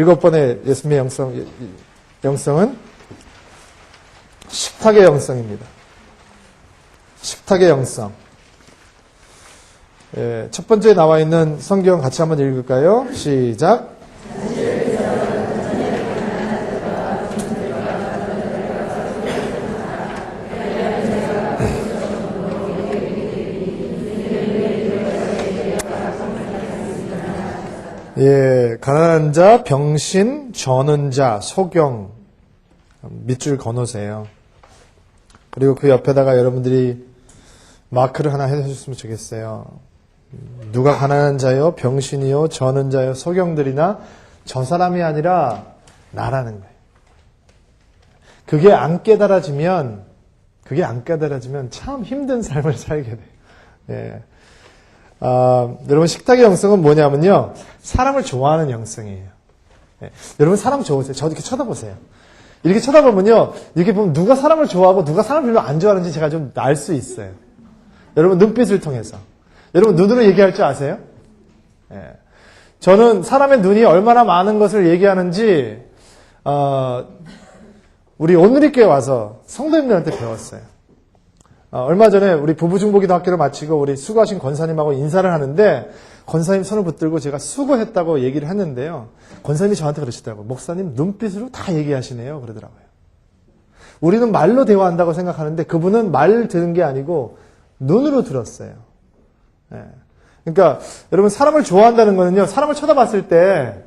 7번의 예수님의 영성은 식탁의 영성입니다. 식탁의 영성. 예, 첫 번째 나와 있는 성경 같이 한번 읽을까요? 시작. 예, 가난한 자, 병신, 저는 자, 소경 밑줄 그어놓으세요. 그리고 그 옆에다가 여러분들이 마크를 하나 해주셨으면 좋겠어요. 누가 가난한 자요, 병신이요, 저는 자요, 소경들이나 저 사람이 아니라 나라는 거예요. 그게 안 깨달아지면 참 힘든 삶을 살게 돼요. 예. 여러분 식탁의 영성은 뭐냐면요, 사람을 좋아하는 영성이에요. 예. 여러분 사람 좋으세요? 저 이렇게 쳐다보세요. 이렇게 쳐다보면요, 이렇게 보면 누가 사람을 좋아하고 누가 사람을 별로 안 좋아하는지 제가 좀 알 수 있어요. 여러분 눈빛을 통해서. 여러분 눈으로 얘기할 줄 아세요? 예. 저는 사람의 눈이 얼마나 많은 것을 얘기하는지 우리 오늘리교회 와서 성도님들한테 배웠어요. 얼마 전에 우리 부부중보기도 학교를 마치고 우리 수고하신 권사님하고 인사를 하는데 권사님 손을 붙들고 제가 수고했다고 얘기를 했는데요. 권사님이 저한테 그러시더라고요. 목사님 눈빛으로 다 얘기하시네요. 그러더라고요. 우리는 말로 대화한다고 생각하는데 그분은 말 들은 게 아니고 눈으로 들었어요. 예. 그러니까 여러분 사람을 좋아한다는 거는요, 사람을 쳐다봤을 때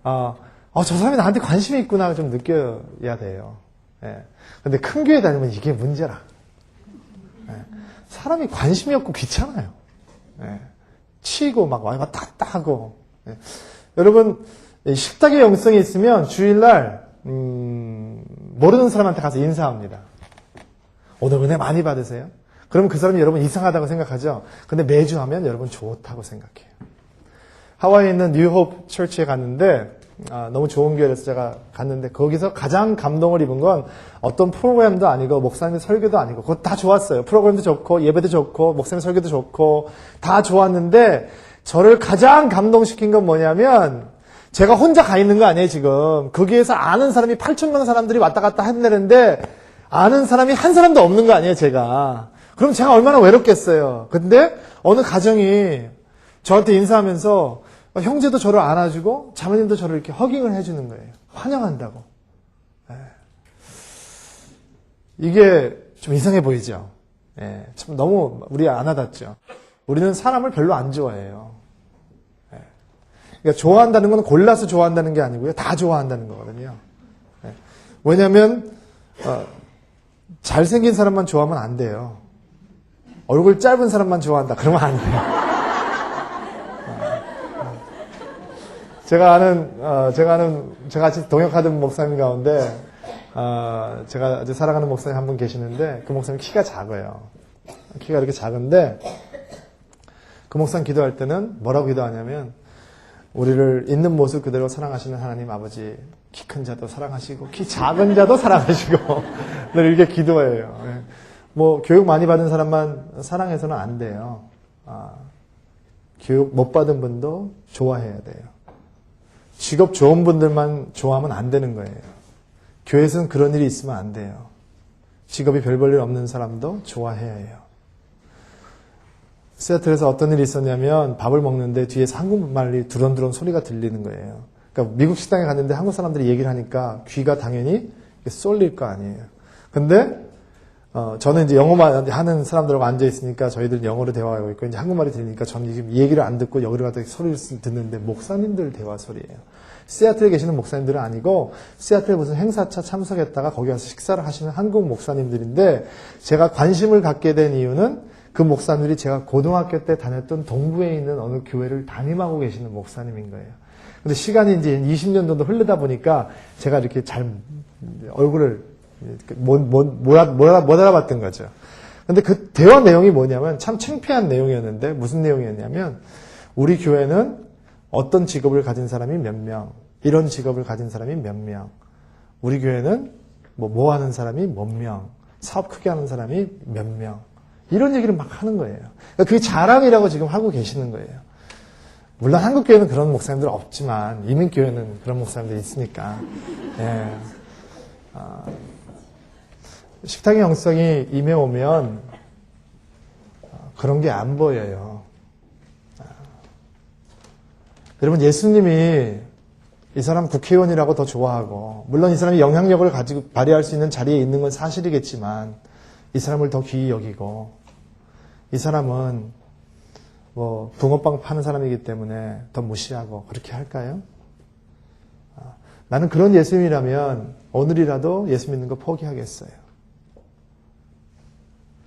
저 사람이 나한테 관심이 있구나 좀 느껴야 돼요. 예. 근데 큰 교회 다니면 이게 문제라. 예. 사람이 관심이 없고 귀찮아요. 예. 치고 막 왔다 갔다 하고. 예. 여러분 식탁의 영성이 있으면 주일날 모르는 사람한테 가서 인사합니다. 오늘 은혜 많이 받으세요? 그러면 그 사람이 여러분 이상하다고 생각하죠? 근데 매주 하면 여러분 좋다고 생각해요. 하와이에 있는 뉴홉 처치에 갔는데 너무 좋은 교회라서 제가 갔는데 거기서 가장 감동을 입은 건 어떤 프로그램도 아니고 목사님의 설교도 아니고 그거 다 좋았어요. 프로그램도 좋고 예배도 좋고 목사님 설교도 좋고 다 좋았는데 저를 가장 감동시킨 건 뭐냐면 제가 혼자 가 있는 거 아니에요 지금. 거기에서 아는 사람이 8,000명 사람들이 왔다 갔다 한다는데 아는 사람이 한 사람도 없는 거 아니에요 제가. 그럼 제가 얼마나 외롭겠어요. 근데 어느 가정이 저한테 인사하면서 형제도 저를 안아주고 자매님도 저를 이렇게 허깅을 해주는 거예요. 환영한다고. 이게 좀 이상해 보이죠. 참 너무 우리 안 와닿죠. 우리는 사람을 별로 안 좋아해요. 그러니까 좋아한다는 건 골라서 좋아한다는 게 아니고요. 다 좋아한다는 거거든요. 왜냐하면 잘생긴 사람만 좋아하면 안 돼요. 얼굴 짧은 사람만 좋아한다. 그러면 안 돼요. 제가 같이 동역하던 목사님 가운데, 제가 아주 사랑하는 목사님 한 분 계시는데, 그 목사님 키가 작아요. 키가 이렇게 작은데, 그 목사님 기도할 때는 뭐라고 기도하냐면, 우리를 있는 모습 그대로 사랑하시는 하나님 아버지, 키 큰 자도 사랑하시고, 키 작은 자도 사랑하시고, 늘 이렇게 기도해요. 뭐 교육 많이 받은 사람만 사랑해서는 안 돼요. 교육 못 받은 분도 좋아해야 돼요. 직업 좋은 분들만 좋아하면 안 되는 거예요. 교회에서는 그런 일이 있으면 안 돼요. 직업이 별 볼 일 없는 사람도 좋아해야 해요. 시애틀에서 어떤 일이 있었냐면 밥을 먹는데 뒤에서 한국말이 두런두런 소리가 들리는 거예요. 그러니까 미국 식당에 갔는데 한국 사람들이 얘기를 하니까 귀가 당연히 쏠릴 거 아니에요. 근데 저는 이제 영어만 하는 사람들하고 앉아있으니까 저희들 영어로 대화하고 있고, 이제 한국말이 들리니까 저는 지금 얘기를 안 듣고 여기로 가서 소리를 듣는데 목사님들 대화 소리예요. 시애틀에 계시는 목사님들은 아니고, 시애틀에 무슨 행사차 참석했다가 거기 가서 식사를 하시는 한국 목사님들인데, 제가 관심을 갖게 된 이유는 그 목사님들이 제가 고등학교 때 다녔던 동부에 있는 어느 교회를 담임하고 계시는 목사님인 거예요. 근데 시간이 이제 20년 정도 흐르다 보니까 제가 이렇게 잘 얼굴을 못 알아봤던 거죠. 근데 그 대화 내용이 뭐냐면 참 창피한 내용이었는데, 무슨 내용이었냐면 우리 교회는 어떤 직업을 가진 사람이 몇 명, 이런 직업을 가진 사람이 몇 명, 우리 교회는 뭐 하는 사람이 몇 명, 사업 크게 하는 사람이 몇 명, 이런 얘기를 막 하는 거예요. 그러니까 그게 자랑이라고 지금 하고 계시는 거예요. 물론 한국교회는 그런 목사님들 없지만 이민교회는 그런 목사님들이 있으니까. 예. 식탁의 영성이 임해오면 그런 게 안 보여요. 여러분, 예수님이 이 사람 국회의원이라고 더 좋아하고, 물론 이 사람이 영향력을 가지고 발휘할 수 있는 자리에 있는 건 사실이겠지만, 이 사람을 더 귀히 여기고, 이 사람은 뭐 붕어빵 파는 사람이기 때문에 더 무시하고 그렇게 할까요? 나는 그런 예수님이라면 오늘이라도 예수 믿는 거 포기하겠어요.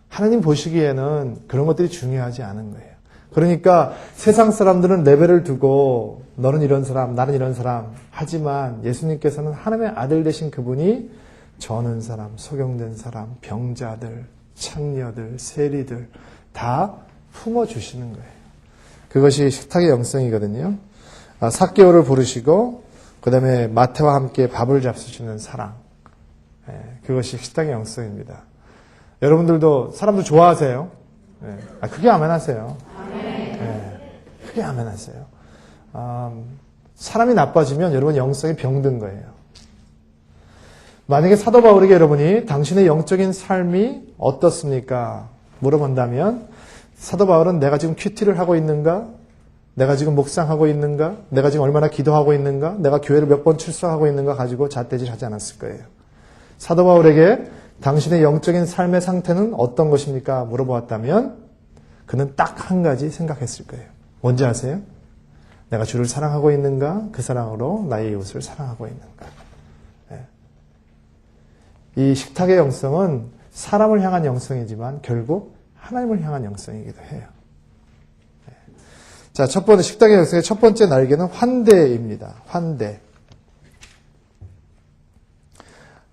하나님 보시기에는 그런 것들이 중요하지 않은 거예요. 그러니까 세상 사람들은 레벨을 두고 너는 이런 사람, 나는 이런 사람 하지만 예수님께서는 하나님의 아들 되신 그분이 저는 사람, 소경된 사람, 병자들, 창녀들, 세리들 다 품어주시는 거예요. 그것이 식탁의 영성이거든요. 삭개오를 부르시고 그 다음에 마태와 함께 밥을 잡수시는 사랑. 그것이 식탁의 영성입니다. 여러분들도 사람들 좋아하세요? 크게 아멘하세요. 크게 아멘하세요. 사람이 나빠지면 여러분 영성이 병든 거예요. 만약에 사도 바울에게 여러분이 당신의 영적인 삶이 어떻습니까? 물어본다면 사도 바울은 내가 지금 큐티를 하고 있는가? 내가 지금 묵상하고 있는가? 내가 지금 얼마나 기도하고 있는가? 내가 교회를 몇 번 출석하고 있는가? 가지고 잣대질하지 않았을 거예요. 사도 바울에게 당신의 영적인 삶의 상태는 어떤 것입니까? 물어보았다면 그는 딱 한 가지 생각했을 거예요. 뭔지 아세요? 내가 주를 사랑하고 있는가? 그 사랑으로 나의 이웃을 사랑하고 있는가? 이 식탁의 영성은 사람을 향한 영성이지만 결국 하나님을 향한 영성이기도 해요. 자, 첫 번째 식탁의 영성의 첫 번째 날개는 환대입니다. 환대.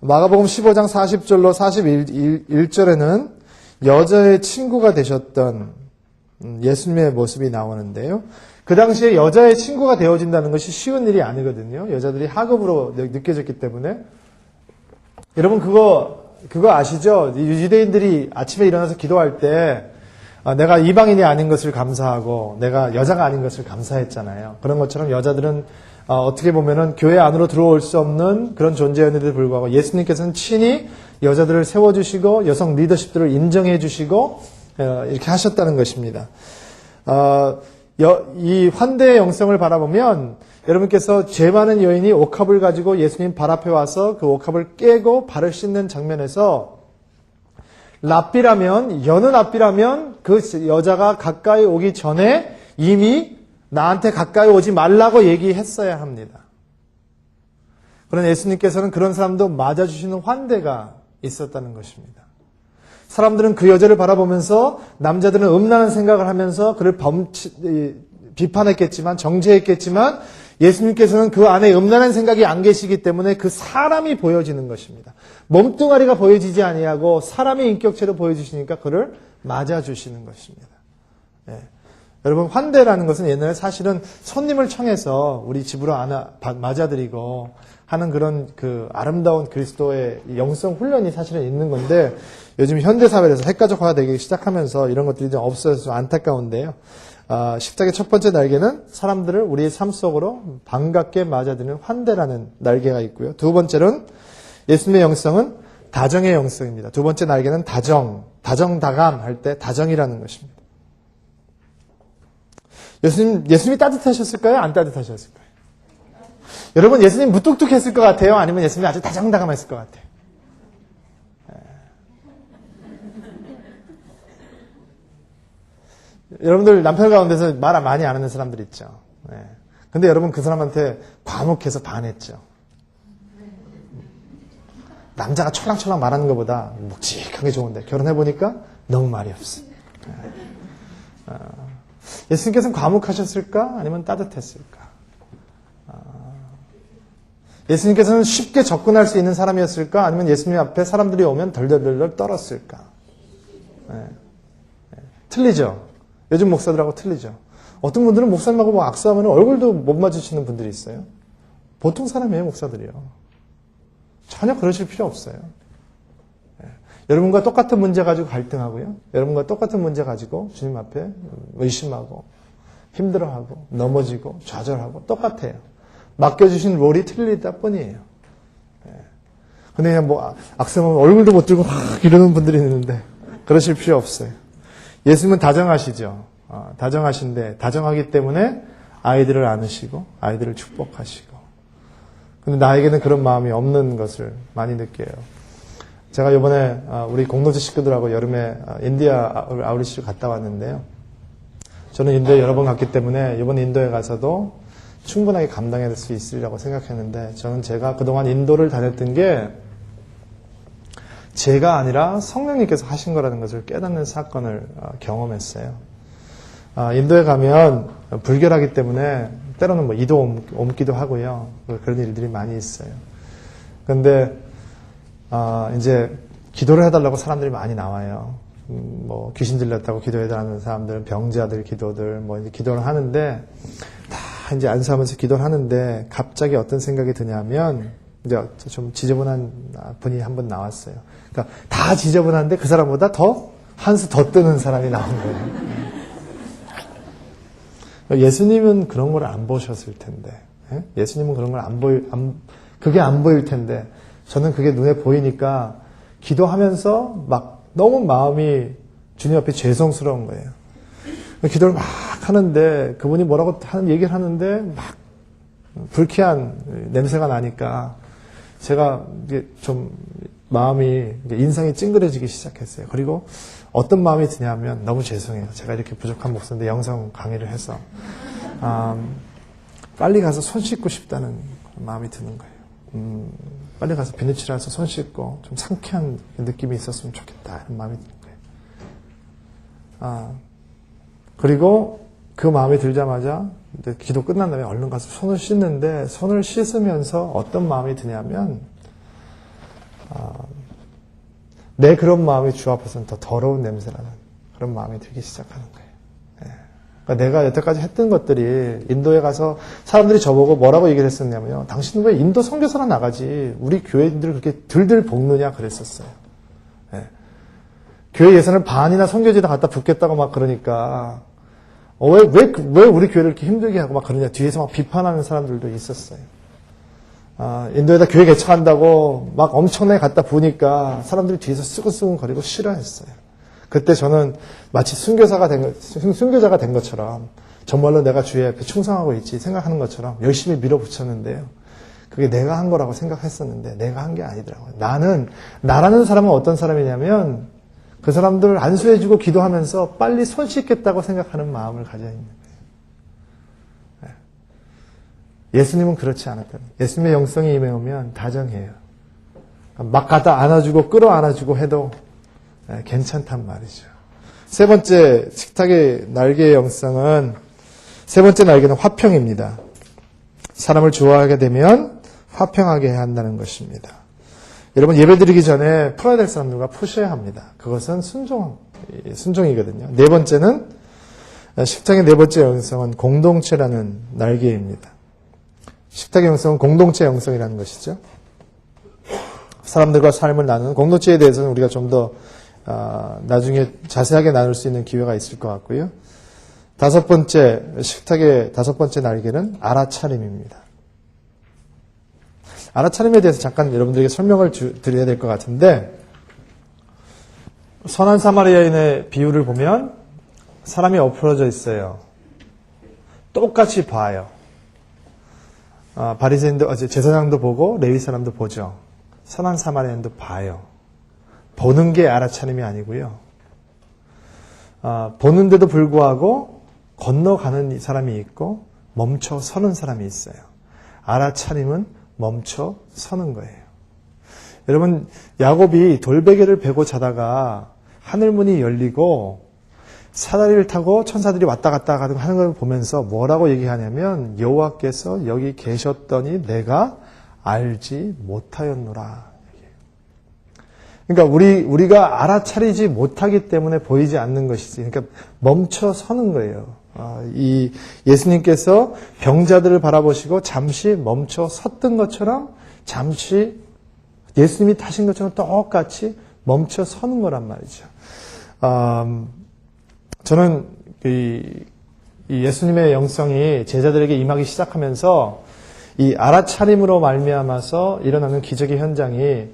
마가복음 15장 40절로 41절에는 여자의 친구가 되셨던 예수님의 모습이 나오는데요. 그 당시에 여자의 친구가 되어진다는 것이 쉬운 일이 아니거든요. 여자들이 하급으로 느껴졌기 때문에. 여러분 그거 아시죠? 유대인들이 아침에 일어나서 기도할 때 내가 이방인이 아닌 것을 감사하고 내가 여자가 아닌 것을 감사했잖아요. 그런 것처럼 여자들은 어떻게 보면은 교회 안으로 들어올 수 없는 그런 존재였는데도 불구하고 예수님께서는 친히 여자들을 세워주시고 여성 리더십들을 인정해 주시고 이렇게 하셨다는 것입니다. 이 환대의 영성을 바라보면 여러분께서 죄 많은 여인이 옥합을 가지고 예수님 발 앞에 와서 그 옥합을 깨고 발을 씻는 장면에서 랍비라면, 여느 랍비라면 그 여자가 가까이 오기 전에 이미 나한테 가까이 오지 말라고 얘기했어야 합니다. 그러나 예수님께서는 그런 사람도 맞아주시는 환대가 있었다는 것입니다. 사람들은 그 여자를 바라보면서 남자들은 음란한 생각을 하면서 그를 비판했겠지만 정죄했겠지만 예수님께서는 그 안에 음란한 생각이 안 계시기 때문에 그 사람이 보여지는 것입니다. 몸뚱아리가 보여지지 아니하고 사람의 인격체로 보여주시니까 그를 맞아주시는 것입니다. 여러분 환대라는 것은 옛날에 사실은 손님을 청해서 우리 집으로 맞아들이고 하는 그런 그 아름다운 그리스도의 영성 훈련이 사실은 있는 건데 요즘 현대사회에서 핵가족화가 되기 시작하면서 이런 것들이 좀 없어져서 안타까운데요. 십자가의 첫 번째 날개는 사람들을 우리의 삶 속으로 반갑게 맞아들이는 환대라는 날개가 있고요. 두 번째는 예수님의 영성은 다정의 영성입니다. 두 번째 날개는 다정다감 할 때 다정이라는 것입니다. 예수님이 따뜻하셨을까요? 안 따뜻하셨을까요? 여러분 예수님 무뚝뚝했을 것 같아요? 아니면 예수님이 아주 다정다감했을 것 같아요? 여러분들 남편 가운데서 말 많이 안 하는 사람들 있죠. 근데 여러분 그 사람한테 과묵해서 반했죠. 남자가 촐랑촐랑 말하는 것보다 묵직한 게 좋은데 결혼해보니까 너무 말이 없어. 예수님께서는 과묵하셨을까? 아니면 따뜻했을까? 예수님께서는 쉽게 접근할 수 있는 사람이었을까? 아니면 예수님 앞에 사람들이 오면 덜덜덜 떨었을까? 틀리죠? 요즘 목사들하고 틀리죠? 어떤 분들은 목사님하고 뭐 악수하면 얼굴도 못 마주치는 분들이 있어요. 보통 사람이에요, 목사들이요. 전혀 그러실 필요 없어요. 여러분과 똑같은 문제 가지고 갈등하고요. 여러분과 똑같은 문제 가지고 주님 앞에 의심하고 힘들어하고 넘어지고 좌절하고 똑같아요. 맡겨주신 롤이 틀리다 뿐이에요. 근데 그냥 뭐 악성하면 얼굴도 못 들고 막 이러는 분들이 있는데 그러실 필요 없어요. 예수님은 다정하시죠. 다정하신데 다정하기 때문에 아이들을 안으시고 아이들을 축복하시고. 근데 나에게는 그런 마음이 없는 것을 많이 느껴요. 제가 이번에 우리 공동체 식구들하고 여름에 인디아 아우리시를 갔다 왔는데요. 저는 인도에 여러 번 갔기 때문에 이번 인도에 가서도 충분하게 감당할 수 있으리라고 생각했는데 저는 제가 그동안 인도를 다녔던 게 제가 아니라 성령님께서 하신 거라는 것을 깨닫는 사건을 경험했어요. 인도에 가면 불결하기 때문에 때로는 뭐 이도 옮기도 하고요. 그런 일들이 많이 있어요. 그런데 이제 기도를 해달라고 사람들이 많이 나와요. 뭐 귀신 들렸다고 기도해달라는 사람들, 병자들 기도들 뭐 이제 기도를 하는데 다 이제 안수하면서 기도를 하는데 갑자기 어떤 생각이 드냐면 이제 좀 지저분한 분이 한 분 나왔어요. 그러니까 다 지저분한데 그 사람보다 더 한 수 더 뜨는 사람이 나온 거예요. 예수님은 그런 걸 안 보셨을 텐데, 예수님은 그런 걸 그게 안 보일 텐데, 저는 그게 눈에 보이니까 기도하면서 막 너무 마음이 주님 앞에 죄송스러운 거예요. 기도를 막 하는데 그분이 뭐라고 얘기를 하는데 막 불쾌한 냄새가 나니까 제가 이게 좀 마음이 인상이 찡그려지기 시작했어요. 그리고 어떤 마음이 드냐면 너무 죄송해요. 제가 이렇게 부족한 목사인데 영성 강의를 해서 빨리 가서 손 씻고 싶다는 마음이 드는 거예요. 빨리 가서 비누칠해서 손 씻고 좀 상쾌한 느낌이 있었으면 좋겠다 이런 마음이 드는 거예요. 그리고 그 마음이 들자마자 이제 기도 끝난 다음에 얼른 가서 손을 씻는데 손을 씻으면서 어떤 마음이 드냐면 내 그런 마음이 주 앞에서는 더 더러운 냄새나는 그런 마음이 들기 시작하는 거예요. 그러니까 내가 여태까지 했던 것들이 인도에 가서 사람들이 저보고 뭐라고 얘기를 했었냐면요. 당신은 왜 인도 선교사나 나가지 우리 교회인들을 그렇게 들들 볶느냐 그랬었어요. 교회 예산을 반이나 선교지에다 갖다 붓겠다고 막 그러니까 왜 우리 교회를 이렇게 힘들게 하고 막 그러냐 뒤에서 막 비판하는 사람들도 있었어요. 인도에다 교회 개척한다고 막 엄청나게 갖다 부으니까 사람들이 뒤에서 쓰근쓰근거리고 싫어했어요. 그때 저는 마치 순교자가 된 것처럼 정말로 내가 주의 앞에 충성하고 있지 생각하는 것처럼 열심히 밀어붙였는데요. 그게 내가 한 거라고 생각했었는데 내가 한 게 아니더라고요. 나라는 사람은 어떤 사람이냐면 그 사람들을 안수해주고 기도하면서 빨리 손 씻겠다고 생각하는 마음을 가져야 있는 거예요. 예수님은 그렇지 않았다. 예수님의 영성이 임해오면 다정해요. 막 갖다 안아주고 끌어안아주고 해도 괜찮단 말이죠. 세 번째 식탁의 날개의 영성은 세 번째 날개는 화평입니다. 사람을 좋아하게 되면 화평하게 해야 한다는 것입니다. 여러분 예배드리기 전에 풀어야 될 사람들과 푸셔야 합니다. 그것은 순종이거든요. 네 번째는 식탁의 네 번째 영성은 공동체라는 날개입니다. 식탁의 영성은 공동체 영성이라는 것이죠. 사람들과 삶을 나누는 공동체에 대해서는 우리가 좀 더 나중에 자세하게 나눌 수 있는 기회가 있을 것 같고요. 식탁의 다섯 번째 날개는 알아차림입니다. 알아차림에 대해서 잠깐 여러분들에게 설명을 드려야 될 것 같은데 선한 사마리아인의 비유를 보면 사람이 엎어져 있어요. 똑같이 봐요. 바리새인도 제사장도 보고 레위 사람도 보죠. 선한 사마리아인도 봐요. 보는 게 알아차림이 아니고요. 보는데도 불구하고 건너가는 사람이 있고 멈춰 서는 사람이 있어요. 알아차림은 멈춰 서는 거예요. 여러분 야곱이 돌베개를 베고 자다가 하늘문이 열리고 사다리를 타고 천사들이 왔다 갔다 하는 걸 보면서 뭐라고 얘기하냐면 여호와께서 여기 계셨더니 내가 알지 못하였노라. 그러니까 우리가 알아차리지 못하기 때문에 보이지 않는 것이지. 그러니까 멈춰 서는 거예요. 이 예수님께서 병자들을 바라보시고 잠시 멈춰 섰던 것처럼 잠시 예수님이 타신 것처럼 똑같이 멈춰 서는 거란 말이죠. 저는 이 예수님의 영성이 제자들에게 임하기 시작하면서 이 알아차림으로 말미암아서 일어나는 기적의 현장이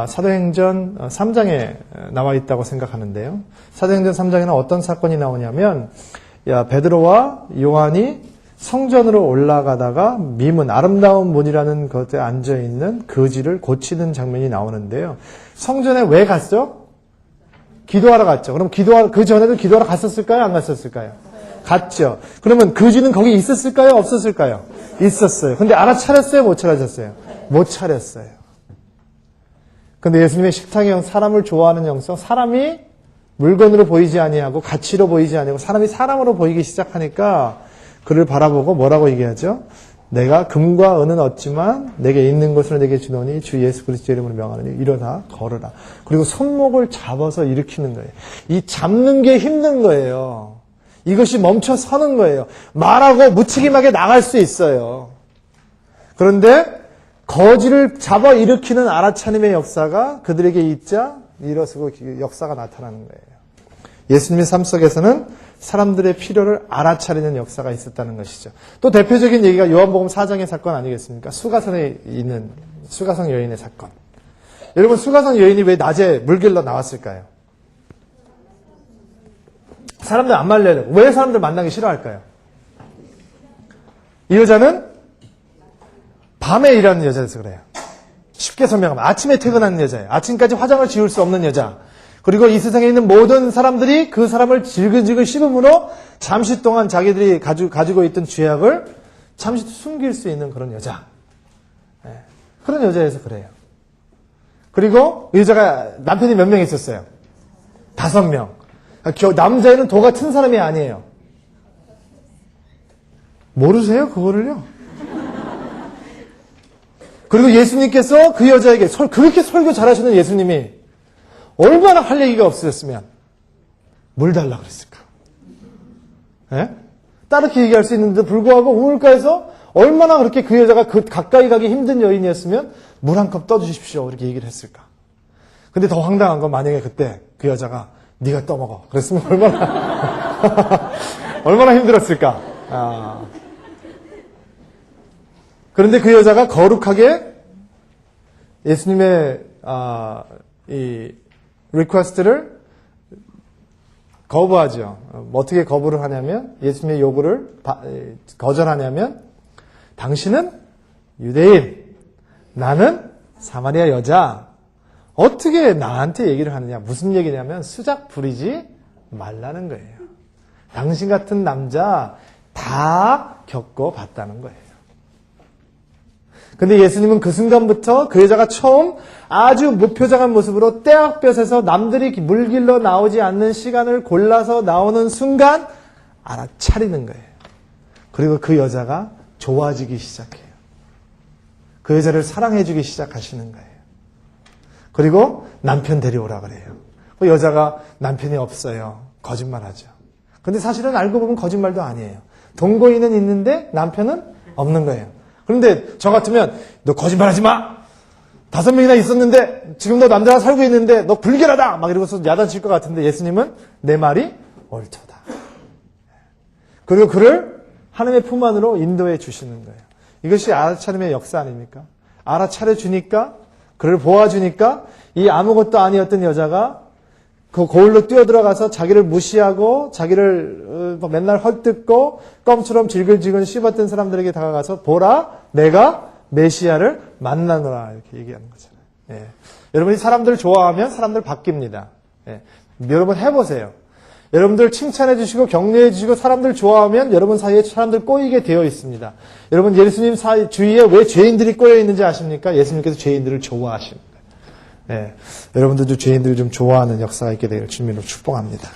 사도행전 3장에 나와 있다고 생각하는데요. 사도행전 3장에는 어떤 사건이 나오냐면 베드로와 요한이 성전으로 올라가다가 미문, 아름다운 문이라는 것에 앉아있는 거지를 고치는 장면이 나오는데요. 성전에 왜 갔죠? 기도하러 갔죠. 그럼 그 전에도 기도하러 갔었을까요? 안 갔었을까요? 갔죠. 그러면 거지는 거기 있었을까요? 없었을까요? 있었어요. 근데 알아차렸어요? 못 차렸어요? 못 차렸어요. 근데 예수님의 식탁의 사람을 좋아하는 영성, 사람이 물건으로 보이지 아니하고 가치로 보이지 아니하고 사람이 사람으로 보이기 시작하니까 그를 바라보고 뭐라고 얘기하죠? 내가 금과 은은 얻지만 내게 있는 것을 내게 주노니 주 예수 그리스도의 이름으로 명하노니 일어나 걸으라. 그리고 손목을 잡아서 일으키는 거예요. 이 잡는 게 힘든 거예요. 이것이 멈춰 서는 거예요. 말하고 무책임하게 나갈 수 있어요. 그런데 거지를 잡아 일으키는 알아차림의 역사가 그들에게 있자 일어서고 역사가 나타나는 거예요. 예수님의 삶 속에서는 사람들의 필요를 알아차리는 역사가 있었다는 것이죠. 또 대표적인 얘기가 요한복음 4장의 사건 아니겠습니까? 수가성에 있는 수가성 여인의 사건. 여러분, 수가성 여인이 왜 낮에 물길로 나왔을까요? 사람들 안 만나려고. 왜 사람들 만나기 싫어할까요? 이 여자는 밤에 일하는 여자여서 그래요. 쉽게 설명하면 아침에 퇴근하는 여자예요. 아침까지 화장을 지울 수 없는 여자. 그리고 이 세상에 있는 모든 사람들이 그 사람을 질근질근 씹음으로 잠시 동안 자기들이 가지고 있던 죄악을 잠시 숨길 수 있는 그런 여자. 그런 여자여서 그래요. 그리고 이 여자가 남편이 몇 명 있었어요? 5명. 남자애는 도 같은 사람이 아니에요. 모르세요? 그거를요? 그리고 예수님께서 그 여자에게 그렇게 설교 잘하시는 예수님이 얼마나 할 얘기가 없으셨으면 뭘 달라 그랬을까? 예? 따르게 얘기할 수 있는데도 불구하고 우물가에서 얼마나 그렇게 그 여자가 가까이 가기 힘든 여인이었으면 물 한 컵 떠주십시오 이렇게 얘기를 했을까? 근데 더 황당한 건 만약에 그때 그 여자가 네가 떠먹어 그랬으면 얼마나 힘들었을까? 그런데 그 여자가 거룩하게 예수님의 이 리퀘스트를 거부하죠. 어떻게 거부를 하냐면 예수님의 요구를 거절하냐면 당신은 유대인, 나는 사마리아 여자. 어떻게 나한테 얘기를 하느냐. 무슨 얘기냐면 수작 부리지 말라는 거예요. 당신 같은 남자 다 겪어봤다는 거예요. 근데 예수님은 그 순간부터 그 여자가 처음 아주 무표정한 모습으로 떼약볕에서 남들이 물길로 나오지 않는 시간을 골라서 나오는 순간 알아차리는 거예요. 그리고 그 여자가 좋아지기 시작해요. 그 여자를 사랑해주기 시작하시는 거예요. 그리고 남편 데려오라 그래요. 그 여자가 남편이 없어요. 거짓말하죠. 근데 사실은 알고 보면 거짓말도 아니에요. 동거인은 있는데 남편은 없는 거예요. 그런데 저 같으면 너 거짓말하지 마. 5명이나 있었는데 지금 너 남자가 살고 있는데 너 불결하다 막 이러고서 야단칠 것 같은데 예수님은 내 말이 옳도다. 그리고 그를 하나님의 품 안으로 인도해 주시는 거예요. 이것이 알아차림의 역사 아닙니까? 알아차려 주니까 그를 보아주니까 이 아무것도 아니었던 여자가 그 거울로 뛰어들어가서 자기를 무시하고 자기를 맨날 헐뜯고 껌처럼 질근질근 씹었던 사람들에게 다가가서 보라 내가 메시아를 만나노라 이렇게 얘기하는 거잖아요. 예. 여러분이 사람들 좋아하면 사람들 바뀝니다. 예. 여러분 해보세요. 여러분들 칭찬해 주시고 격려해 주시고 사람들 좋아하면 여러분 사이에 사람들 꼬이게 되어 있습니다. 여러분 예수님 주위에 왜 죄인들이 꼬여 있는지 아십니까? 예수님께서 죄인들을 좋아하십니다. 예. 여러분들도 죄인들 좀 좋아하는 역사가 있게 되기를 주님으로 축복합니다.